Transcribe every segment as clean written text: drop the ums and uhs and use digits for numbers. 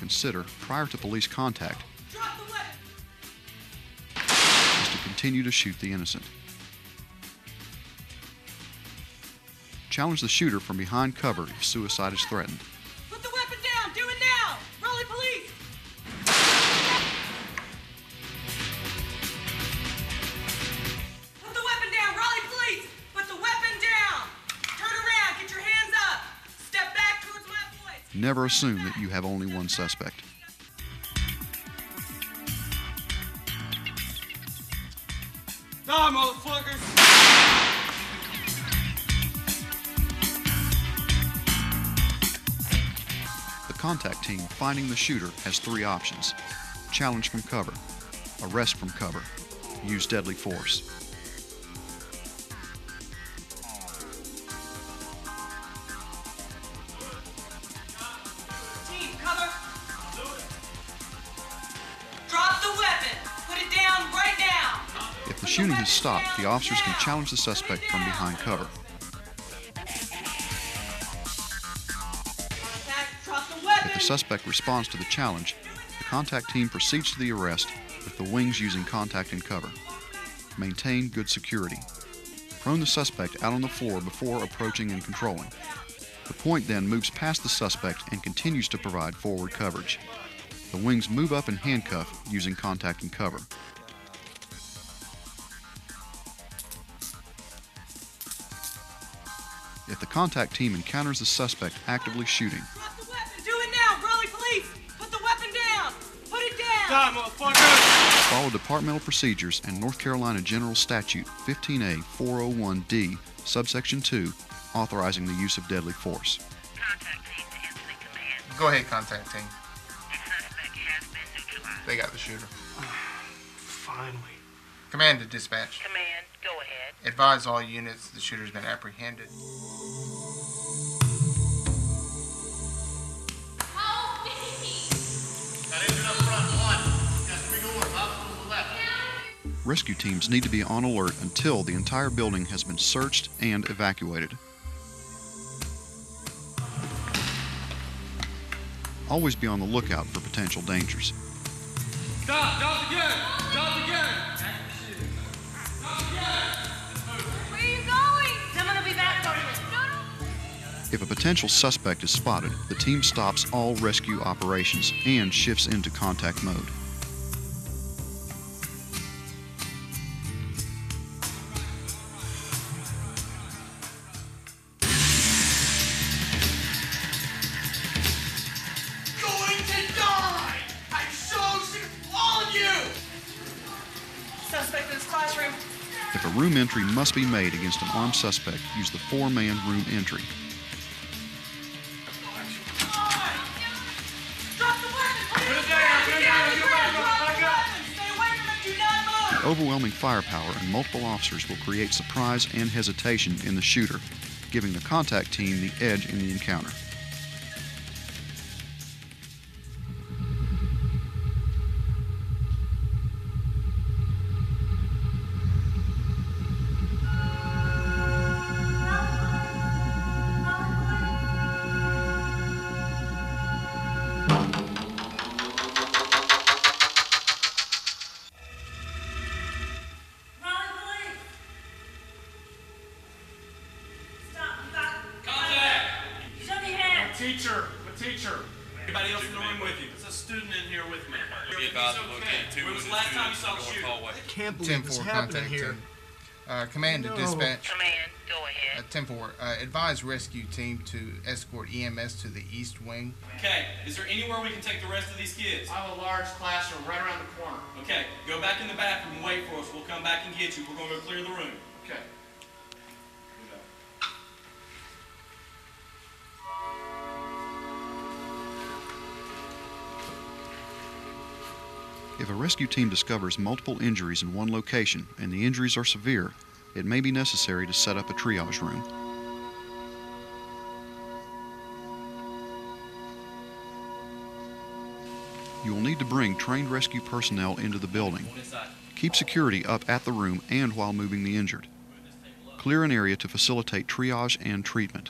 consider prior to police contact is to continue to shoot the innocent. Challenge the shooter from behind cover if suicide is threatened. Put the weapon down! Do it now! Raleigh police! Put the weapon down! Raleigh police! Put the weapon down! Turn around! Get your hands up! Step back towards my voice! Never assume that you have only one suspect. Die, motherfuckers! The contact team finding the shooter has three options: challenge from cover, arrest from cover, use deadly force. Team, cover! Drop the weapon! Put it down right now! If the shooting has stopped, the officers can challenge the suspect from behind cover. If the suspect responds to the challenge, the contact team proceeds to the arrest with the wings using contact and cover. Maintain good security. Prone the suspect out on the floor before approaching and controlling. The point then moves past the suspect and continues to provide forward coverage. The wings move up and handcuff using contact and cover. If the contact team encounters the suspect actively shooting, Drop the weapon! Do it now! Raleigh police! Put the weapon down! Put it down! Die, motherfucker! follow departmental procedures and North Carolina General Statute 15A 401D, subsection 2, authorizing the use of deadly force. Contact team to incident command. Go ahead, contact team. The suspect has been neutralized. They got the shooter. Finally. Command to dispatch. Command, go ahead. Advise all units the shooter's been apprehended. Rescue teams need to be on alert until the entire building has been searched and evacuated. Always be on the lookout for potential dangers. Stop! Drop the gun! Drop the gun! Where are you going? Someone will be back for you. No. If a potential suspect is spotted, the team stops all rescue operations and shifts into contact mode. Suspect in this classroom. If a room entry must be made against an armed suspect, use the four-man room entry. Drop the weapon, please! Put it down! Put it down! Get back up! Back up! Stay away from him! Do not move! The overwhelming firepower and multiple officers will create surprise and hesitation in the shooter, giving the contact team the edge in the encounter. Teacher. Anybody else in the room with you? There's a student in here with me. Be advised to locate two When was the of last time you students saw in the the shooter? north hallway. Can't believe this 10-4 happening contact here. team. Command to No. dispatch. Command, go ahead. 10-4. Advise rescue team to escort EMS to the east wing. Okay, is there anywhere we can take the rest of these kids? I have a large classroom right around the corner. Okay, go back in the bathroom and wait for us. We'll come back and get you. We're going to go clear the room. Okay. If a rescue team discovers multiple injuries in one location and the injuries are severe, it may be necessary to set up a triage room. You will need to bring trained rescue personnel into the building. Keep security up at the room and while moving the injured. Clear an area to facilitate triage and treatment.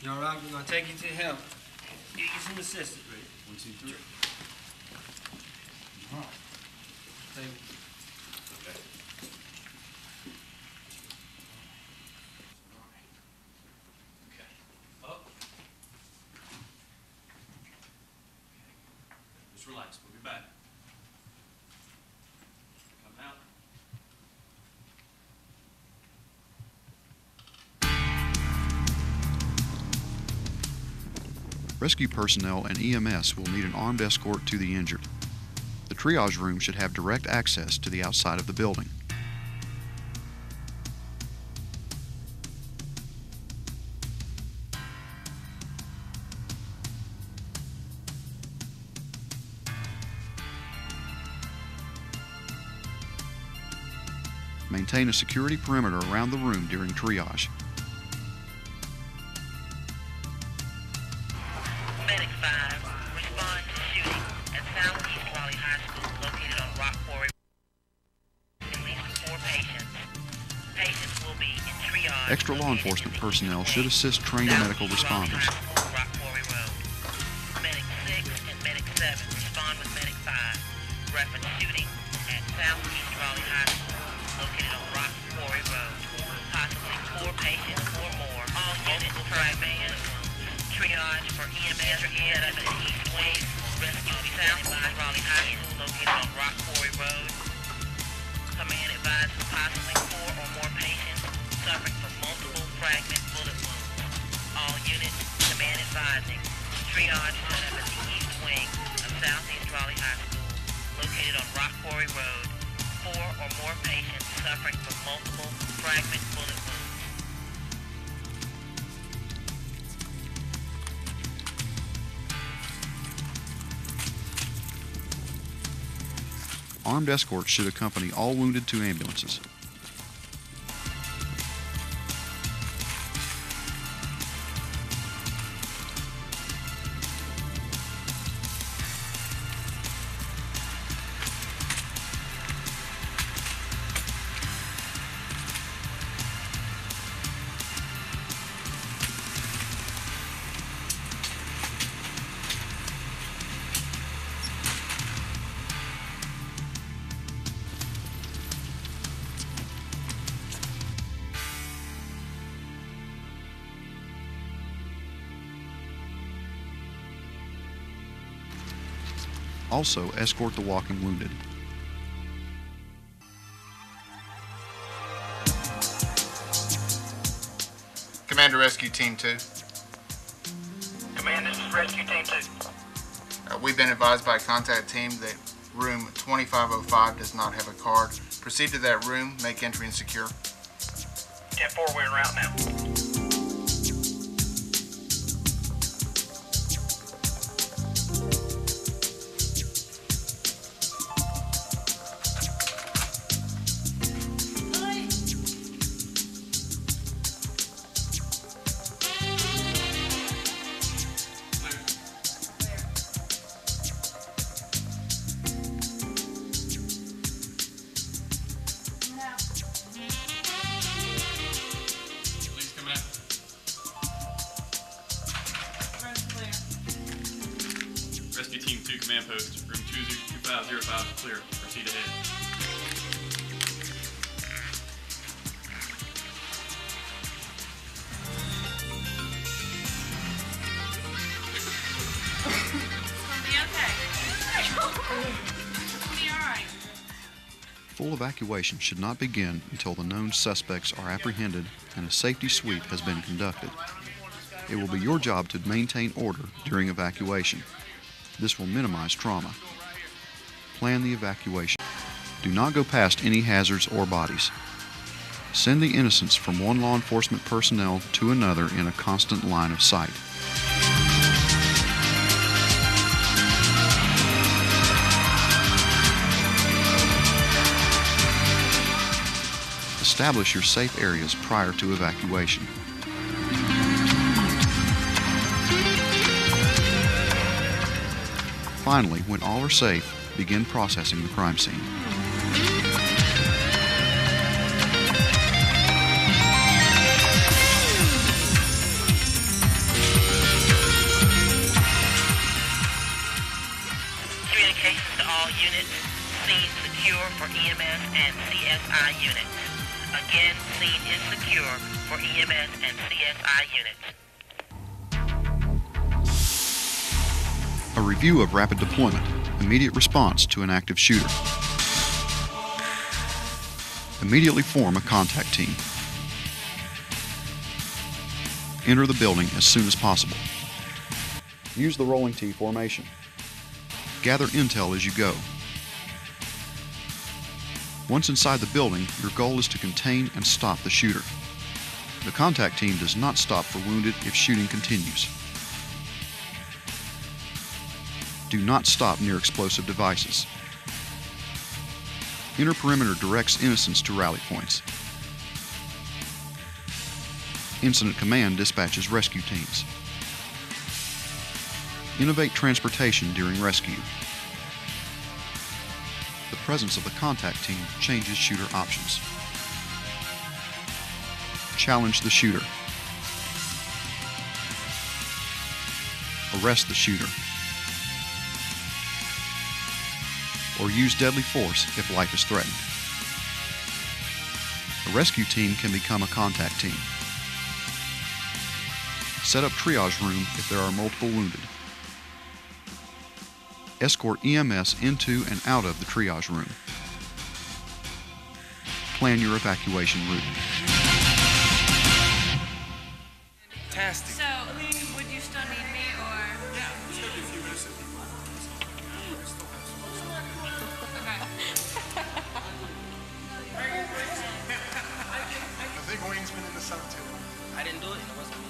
You all right? We're going to take you to help. Get you some assistance, Rick. 1, 2, 3. All right. Thank you. Just relax. We'll be back. Come out. Rescue personnel and EMS will need an armed escort to the injured. The triage room should have direct access to the outside of the building. Maintain a security perimeter around the room during triage. Medic 5, respond to shooting at Southeast Raleigh High School located on Rock Quarry. At least 4 patients. Patients will be in triage. Extra law enforcement personnel should assist trained medical responders. Rock Quarry Road. Medic 6 and Medic 7 respond with Medic 5. Reference shooting at Southeast Raleigh High School located on Rock Quarry Road. Possibly 4 patients or more. All units will try man. Triage for EMS or EMS in East Wing. Rescue Southside Raleigh High School located on Rock Quarry Road. Command advised possibly 4 or more patients suffering from multiple fragment bullet wounds. All units, command advising. Triage set up at the East Wing of Southeast Raleigh High School located on Rock Quarry Road. 4 or more patients suffering from multiple fragment bullet wounds. Armed escorts should accompany all wounded to ambulances. Also, escort the walking wounded. Commander Rescue Team 2. Command, this is Rescue Team 2. We've been advised by a contact team that room 2505 does not have a card. Proceed to that room, make entry and secure. 10-4, we're en route now. Rescue Team 2 command post, room 2505 is clear. Proceed ahead. Full evacuation should not begin until the known suspects are apprehended and a safety sweep has been conducted. It will be your job to maintain order during evacuation. This will minimize trauma. Plan the evacuation. Do not go past any hazards or bodies. Send the innocents from one law enforcement personnel to another in a constant line of sight. Establish your safe areas prior to evacuation. Finally, when all are safe, begin processing the crime scene. EMS and CSI units. Again, scene is secure for EMS and CSI units. A review of rapid deployment, immediate response to an active shooter. Immediately form a contact team. Enter the building as soon as possible. Use the rolling T formation. Gather intel as you go. Once inside the building, your goal is to contain and stop the shooter. The contact team does not stop for wounded if shooting continues. Do not stop near explosive devices. Inner perimeter directs innocents to rally points. Incident Command dispatches rescue teams. Innovate transportation during rescue. The presence of the contact team changes shooter options. Challenge the shooter. Arrest the shooter. Or use deadly force if life is threatened. A rescue team can become a contact team. Set up triage room if there are multiple wounded. Escort EMS into and out of the triage room. Plan your evacuation route. Fantastic. So, would you still need me, or? Yeah, it's going to be a few minutes if you want. I think Wayne's been in the sub too. I didn't do it. It wasn't me.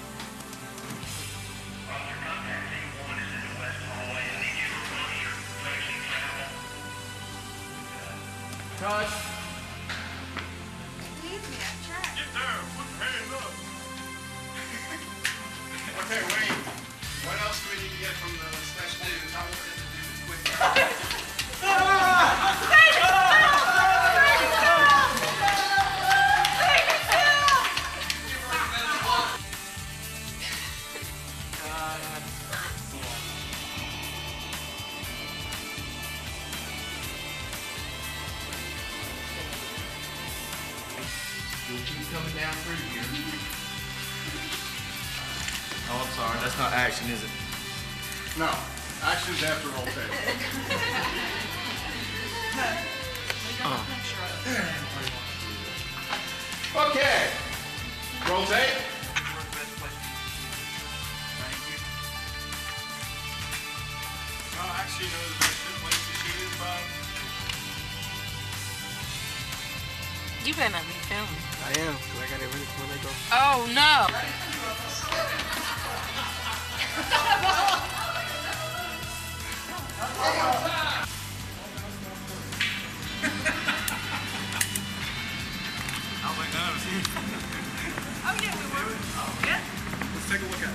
Touch. Leave me, I've checked. Get down. Put your hands up. Okay, Wayne. What else do we need to get from the special agent? How much is it? We'll keep coming down through here. Oh, I'm sorry. That's not action, is it? No. Action's after roll tape. Okay. Roll tape. Actually, no, the best place to shoot is by. You better not be filming. I am, because I got it ready for when they go. Oh, no. I was like, no. Oh, yeah, we were. Yeah. Let's take a look at it.